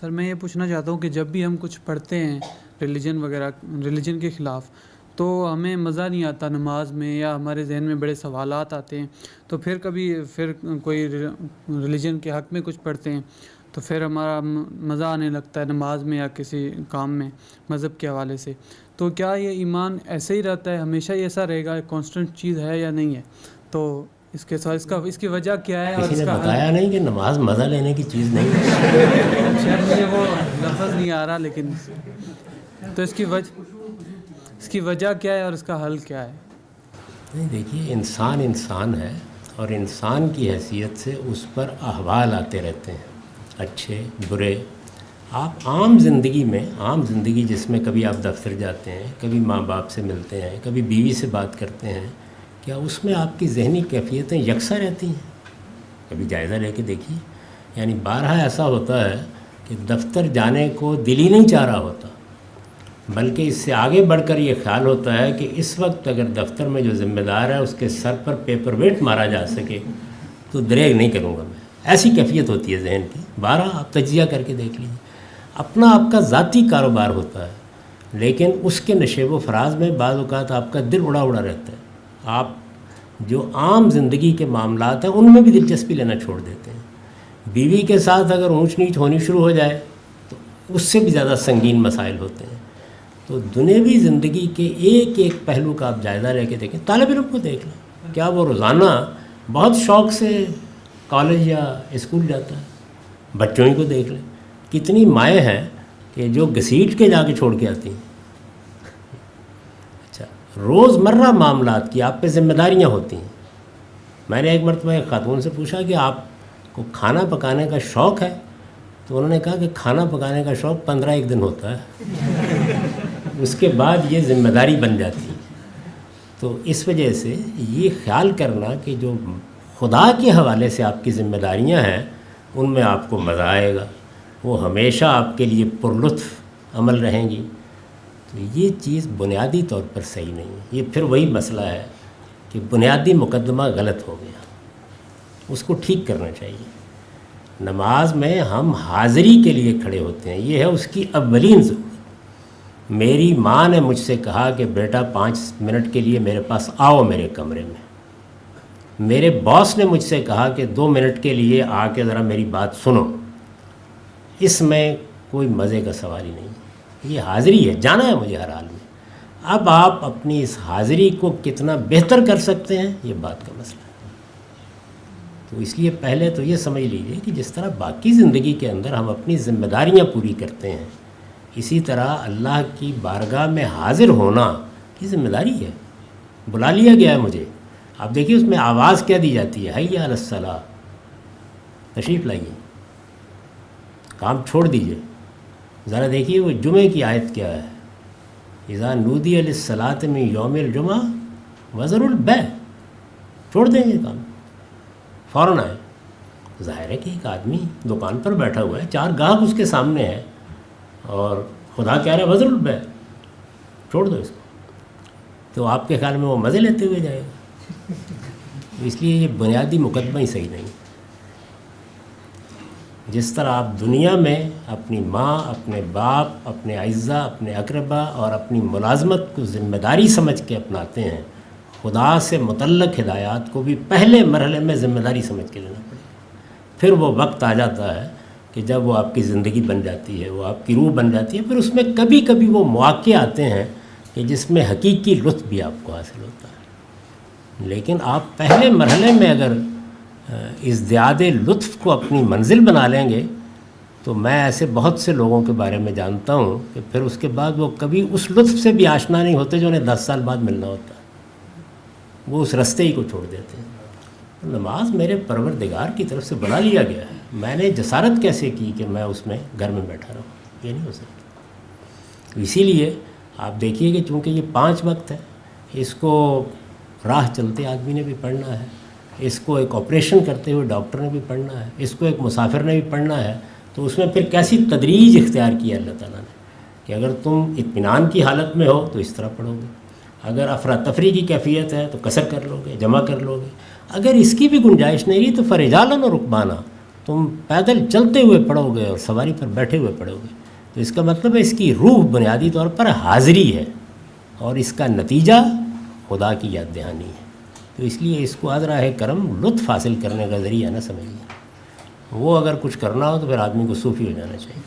سر میں یہ پوچھنا چاہتا ہوں کہ جب بھی ہم کچھ پڑھتے ہیں ریلیجن کے خلاف تو ہمیں مزہ نہیں آتا نماز میں، یا ہمارے ذہن میں بڑے سوالات آتے ہیں، تو پھر کوئی ریلیجن کے حق میں کچھ پڑھتے ہیں تو پھر ہمارا مزہ آنے لگتا ہے نماز میں یا کسی کام میں مذہب کے حوالے سے. تو کیا یہ ایمان ایسے ہی رہتا ہے، ہمیشہ ہی ایسا رہے گا، کانسٹنٹ چیز ہے یا نہیں ہے؟ تو اس کے ساتھ اس کی وجہ کیا ہے؟ اور کسی اس نے کا بتایا نہیں کہ نماز مزہ لینے کی چیز نہیں ہے. شاید مجھے وہ لفظ نہیں آ رہا، لیکن تو اس کی وجہ کیا ہے اور اس کا حل کیا ہے؟ نہیں، دیکھیے، انسان ہے، اور انسان کی حیثیت سے اس پر احوال آتے رہتے ہیں، اچھے برے. آپ عام زندگی جس میں کبھی آپ دفتر جاتے ہیں، کبھی ماں باپ سے ملتے ہیں، کبھی بیوی سے بات کرتے ہیں، کیا اس میں آپ کی ذہنی کیفیتیں یکساں رہتی ہیں؟ کبھی جائزہ لے کے دیکھیے. یعنی بارہا ایسا ہوتا ہے کہ دفتر جانے کو دل ہی نہیں چاہ رہا ہوتا، بلکہ اس سے آگے بڑھ کر یہ خیال ہوتا ہے کہ اس وقت اگر دفتر میں جو ذمہ دار ہے اس کے سر پر پیپر ویٹ مارا جا سکے تو دریغ نہیں کروں گا میں. ایسی کیفیت ہوتی ہے ذہن کی. بارہا آپ تجزیہ کر کے دیکھ لیجیے. اپنا آپ کا ذاتی کاروبار ہوتا ہے، لیکن اس کے نشیب و فراز میں بعض اوقات آپ کا دل اڑا رہتا ہے. آپ جو عام زندگی کے معاملات ہیں ان میں بھی دلچسپی لینا چھوڑ دیتے ہیں. بیوی کے ساتھ اگر اونچ نیچ ہونی شروع ہو جائے تو اس سے بھی زیادہ سنگین مسائل ہوتے ہیں. تو دنیاوی زندگی کے ایک ایک پہلو کا آپ جائزہ لے کے دیکھیں. طالب علم کو دیکھ لیں، کیا وہ روزانہ بہت شوق سے کالج یا اسکول جاتا ہے؟ بچوں ہی کو دیکھ لیں، کتنی مائیں ہیں کہ جو گھسیٹ کے جا کے چھوڑ کے آتی ہیں. اچھا، روزمرہ معاملات کی آپ پہ ذمہ داریاں ہوتی ہیں. میں نے ایک مرتبہ ایک خاتون سے پوچھا کہ آپ کو کھانا پکانے کا شوق ہے؟ تو انہوں نے کہا کہ کھانا پکانے کا شوق 15 دن ہوتا ہے، اس کے بعد یہ ذمہ داری بن جاتی ہے. تو اس وجہ سے یہ خیال کرنا کہ جو خدا کے حوالے سے آپ کی ذمہ داریاں ہیں ان میں آپ کو مزہ آئے گا، وہ ہمیشہ آپ کے لیے پرلطف عمل رہیں گی، تو یہ چیز بنیادی طور پر صحیح نہیں ہے. یہ پھر وہی مسئلہ ہے کہ بنیادی مقدمہ غلط ہو گیا، اس کو ٹھیک کرنا چاہیے. نماز میں ہم حاضری کے لیے کھڑے ہوتے ہیں، یہ ہے اس کی اولین ضرورت. میری ماں نے مجھ سے کہا کہ بیٹا 5 منٹ کے لیے میرے پاس آؤ میرے کمرے میں. میرے باس نے مجھ سے کہا کہ 2 منٹ کے لیے آ کے ذرا میری بات سنو. اس میں کوئی مزے کا سوال ہی نہیں. یہ حاضری ہے، جانا ہے مجھے ہر حال میں. اب آپ اپنی اس حاضری کو کتنا بہتر کر سکتے ہیں یہ بات کا مسئلہ ہے. تو اس لیے پہلے تو یہ سمجھ لیجیے کہ جس طرح باقی زندگی کے اندر ہم اپنی ذمہ داریاں پوری کرتے ہیں، اسی طرح اللہ کی بارگاہ میں حاضر ہونا یہ ذمہ داری ہے. بلا لیا گیا ہے مجھے. آپ دیکھیے اس میں آواز کیا دی جاتی ہے، حی علی الصلاۃ، تشریف لائیے، کام چھوڑ دیجئے. ذرا دیکھیے وہ جمعے کی آیت کیا ہے، اذا نودی للصلاۃ من یوم الجمعہ وذروا البیع، چھوڑ دیں یہ کام، فوراً آئے. ظاہر ہے کہ ایک آدمی دکان پر بیٹھا ہوا ہے، 4 گاہک اس کے سامنے ہیں، اور خدا کہہ رہا ہے وذروا البیع، چھوڑ دو اس کو. تو آپ کے خیال میں وہ مزے لیتے ہوئے جائے گا. اس لیے یہ بنیادی مقدمہ ہی صحیح نہیں. جس طرح آپ دنیا میں اپنی ماں، اپنے باپ، اپنے اعزاء، اپنے اقربا اور اپنی ملازمت کو ذمہ داری سمجھ کے اپناتے ہیں، خدا سے متعلق ہدایات کو بھی پہلے مرحلے میں ذمہ داری سمجھ کے لینا پڑے. پھر وہ وقت آ جاتا ہے کہ جب وہ آپ کی زندگی بن جاتی ہے، وہ آپ کی روح بن جاتی ہے، پھر اس میں کبھی کبھی وہ مواقع آتے ہیں کہ جس میں حقیقی لطف بھی آپ کو حاصل ہوتا ہے. لیکن آپ پہلے مرحلے میں اگر ازدیاد لطف کو اپنی منزل بنا لیں گے تو میں ایسے بہت سے لوگوں کے بارے میں جانتا ہوں کہ پھر اس کے بعد وہ کبھی اس لطف سے بھی آشنا نہیں ہوتے جو انہیں 10 سال بعد ملنا ہوتا ہے. وہ اس رستے ہی کو چھوڑ دیتے ہیں. نماز میرے پروردگار کی طرف سے بلا لیا گیا ہے، میں نے جسارت کیسے کی کہ میں اس میں گھر میں بیٹھا رہوں؟ یہ نہیں ہو سکتا. اسی لیے آپ دیکھیے کہ چونکہ یہ 5 وقت ہے، اس کو راہ چلتے آدمی نے بھی پڑھنا ہے، اس کو ایک آپریشن کرتے ہوئے ڈاکٹر نے بھی پڑھنا ہے، اس کو ایک مسافر نے بھی پڑھنا ہے. تو اس میں پھر کیسی تدریج اختیار کی ہے اللہ تعالیٰ نے کہ اگر تم اطمینان کی حالت میں ہو تو اس طرح پڑھو گے، اگر افراتفری کی کیفیت ہے تو قصر کر لو گے، جمع کر لو گے، اگر اس کی بھی گنجائش نہیں رہی تو فرجالن و رکبانہ، تم پیدل چلتے ہوئے پڑھو گے اور سواری پر بیٹھے ہوئے پڑھو گے، تو اس کا مطلب ہے اس کی روح بنیادی طور پر حاضری ہے، اور اس کا نتیجہ خدا کی یاد دہانی ہے۔ تو اس لیے اس کو عذرا کرم لطف حاصل کرنے کا ذریعہ نہ سمجھیے، وہ اگر کچھ کرنا ہو تو پھر آدمی کو صوفی ہو جانا چاہیے۔